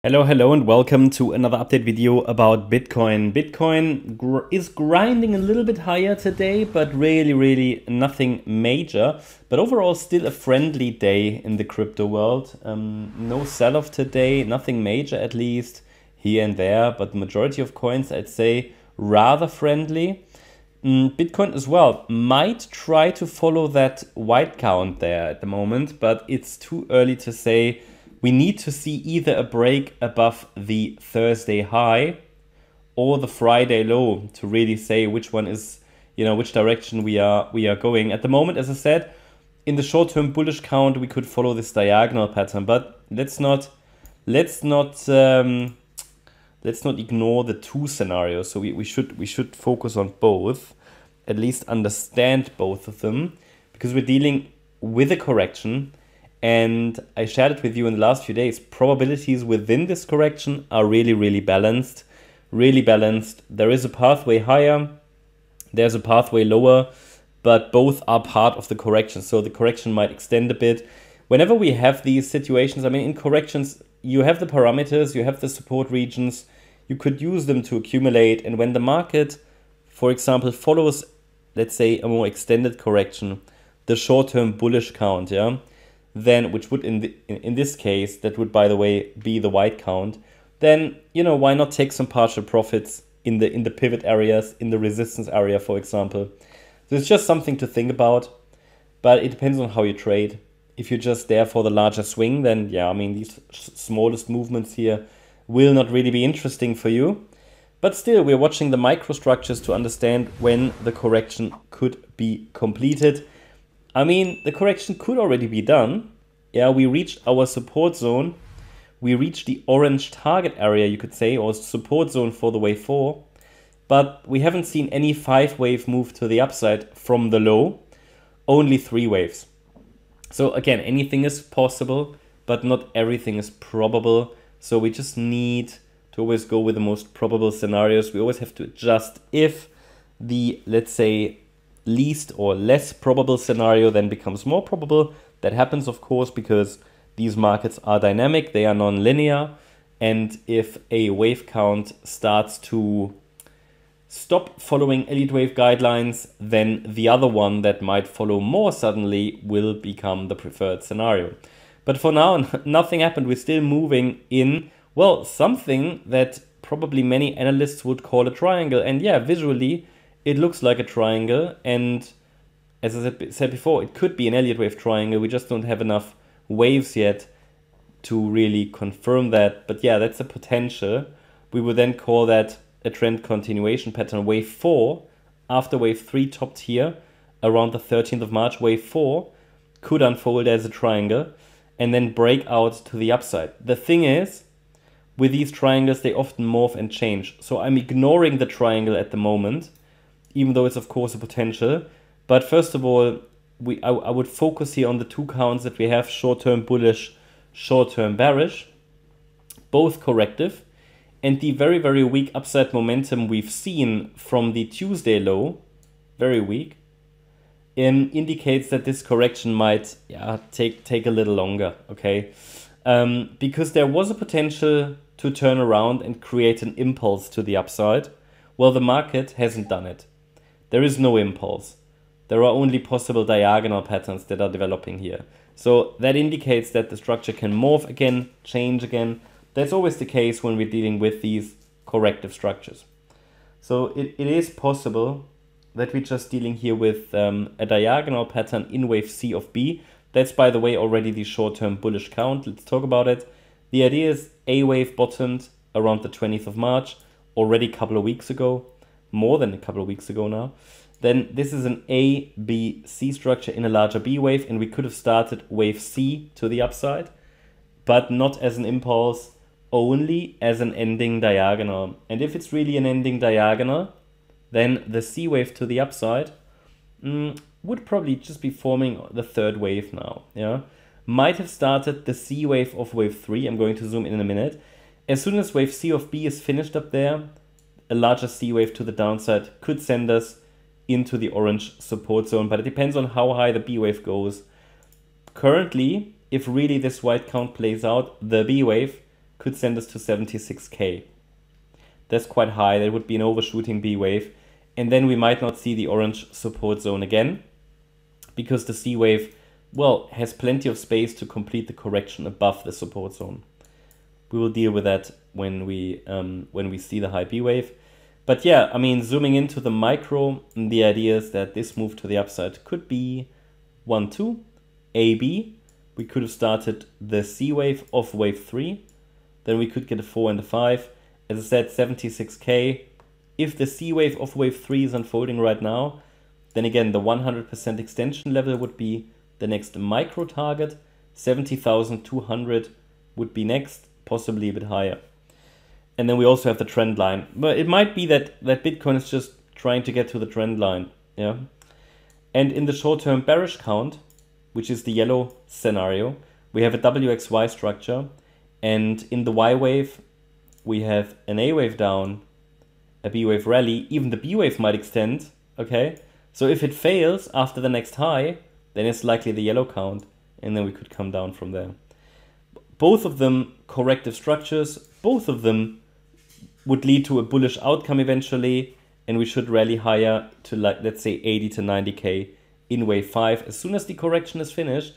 Hello, and welcome to another update video about Bitcoin. Bitcoin is grinding a little bit higher today, but really nothing major. But overall, still a friendly day in the crypto world. No sell-off today, nothing major at least, here and there. But the majority of coins, I'd say, rather friendly. Bitcoin as well might try to follow that white count there at the moment, but it's too early to say. We need to see either a break above the Thursday high or the Friday low to really say which one is, which direction we are going. At the moment, as I said, in the short-term bullish count, we could follow this diagonal pattern, but let's not ignore the two scenarios. So we should focus on both, at least understand both of them, because we're dealing with a correction. And I shared it with you in the last few days. Probabilities within this correction are really balanced. There is a pathway higher, there's a pathway lower, but both are part of the correction. So the correction might extend a bit. Whenever we have these situations, I mean, in corrections, you have the parameters, you have the support regions, you could use them to accumulate. And when the market, for example, follows, let's say, a more extended correction, the short-term bullish count, then, which would in this case, that would, by the way, be the white count, then, why not take some partial profits in the pivot areas, in the resistance area, for example. So it's just something to think about, but it depends on how you trade. If you're just there for the larger swing, then yeah, I mean, these smallest movements here will not really be interesting for you. But still, we're watching the microstructures to understand when the correction could be completed. I mean, the correction could already be done. Yeah, we reached our support zone. We reached the orange target area, you could say, or support zone for the wave 4. But we haven't seen any 5-wave move to the upside from the low, only 3 waves. So again, anything is possible, but not everything is probable. So we just need to always go with the most probable scenarios. We always have to adjust if the, let's say, least or less probable scenario then becomes more probable. That happens, of course, because these markets are dynamic, they are non-linear, and if a wave count starts to stop following elite wave guidelines, then the other one that might follow more suddenly will become the preferred scenario. But for now, nothing happened. We're still moving in, well, something that probably many analysts would call a triangle. And yeah, visually, it looks like a triangle, and as I said before, it could be an Elliott wave triangle. We just don't have enough waves yet to really confirm that. But yeah, that's a potential. We would then call that a trend continuation pattern. Wave 4, after wave 3 topped here around the 13th of March, wave 4 could unfold as a triangle and then break out to the upside. The thing is, with these triangles, they often morph and change. So I'm ignoring the triangle at the moment, even though it's of course a potential. But first of all, I would focus here on the two counts that we have, short-term bullish, short-term bearish, both corrective. And the very weak upside momentum we've seen from the Tuesday low, very weak, indicates that this correction might take a little longer, okay? Because there was a potential to turn around and create an impulse to the upside. Well, the market hasn't done it. There is no impulse. There are only possible diagonal patterns that are developing here. So that indicates that the structure can morph again, change again. That's always the case when we're dealing with these corrective structures. So it is possible that we're just dealing here with a diagonal pattern in wave C of B. That's, by the way, already the short-term bullish count. Let's talk about it. The idea is A wave bottomed around the 20th of March, already a couple of weeks ago. More than a couple of weeks ago now. Then this is an A, B, C structure in a larger B wave, and we could have started wave C to the upside, but not as an impulse, only as an ending diagonal. And if it's really an ending diagonal, then the C wave to the upside would probably just be forming the third wave now. Yeah, might have started the C wave of wave 3. I'm going to zoom in a minute. As soon as wave C of B is finished up there, a larger C wave to the downside could send us into the orange support zone, but it depends on how high the B wave goes. Currently, if really this white count plays out, the B wave could send us to 76K. That's quite high. That would be an overshooting B wave. And then we might not see the orange support zone again, because the C wave, well, has plenty of space to complete the correction above the support zone. We will deal with that when we see the high B wave. But yeah, I mean, zooming into the micro, the idea is that this move to the upside could be 1, 2, AB. We could have started the C wave off wave 3. Then we could get a 4 and a 5. As I said, 76K. If the C wave of wave 3 is unfolding right now, then again, the 100% extension level would be the next micro target. 70,200 would be next, possibly a bit higher. And then we also have the trend line. But it might be that Bitcoin is just trying to get to the trend line. Yeah. And in the short-term bearish count, which is the yellow scenario, we have a WXY structure. And in the Y wave, we have an A wave down, a B wave rally. Even the B wave might extend. Okay. So if it fails after the next high, then it's likely the yellow count. And then we could come down from there. Both of them corrective structures. Both of them would lead to a bullish outcome eventually, and we should rally higher to, like, let's say 80 to 90K in wave 5 as soon as the correction is finished.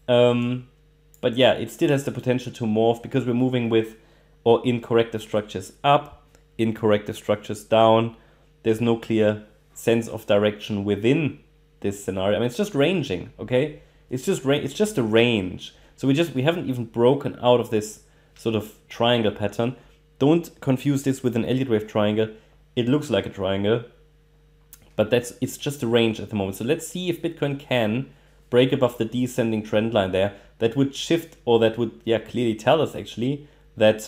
But yeah, it still has the potential to morph because we're moving with or in corrective structures up, in corrective structures down. There's no clear sense of direction within this scenario. I mean, it's just ranging, okay? It's just a range. So we haven't even broken out of this sort of triangle pattern. Don't confuse this with an Elliott wave triangle. It looks like a triangle, but it's just a range at the moment. So let's see if Bitcoin can break above the descending trend line there. That would shift, or that would, yeah, clearly tell us actually that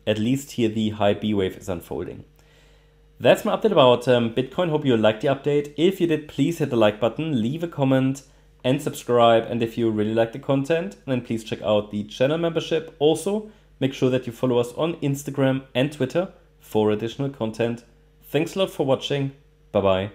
at least here the high B wave is unfolding. That's my update about Bitcoin. Hope you liked the update. If you did, please hit the like button, leave a comment, and subscribe. And if you really like the content, then please check out the channel membership. Also, make sure that you follow us on Instagram and Twitter for additional content. Thanks a lot for watching. Bye-bye.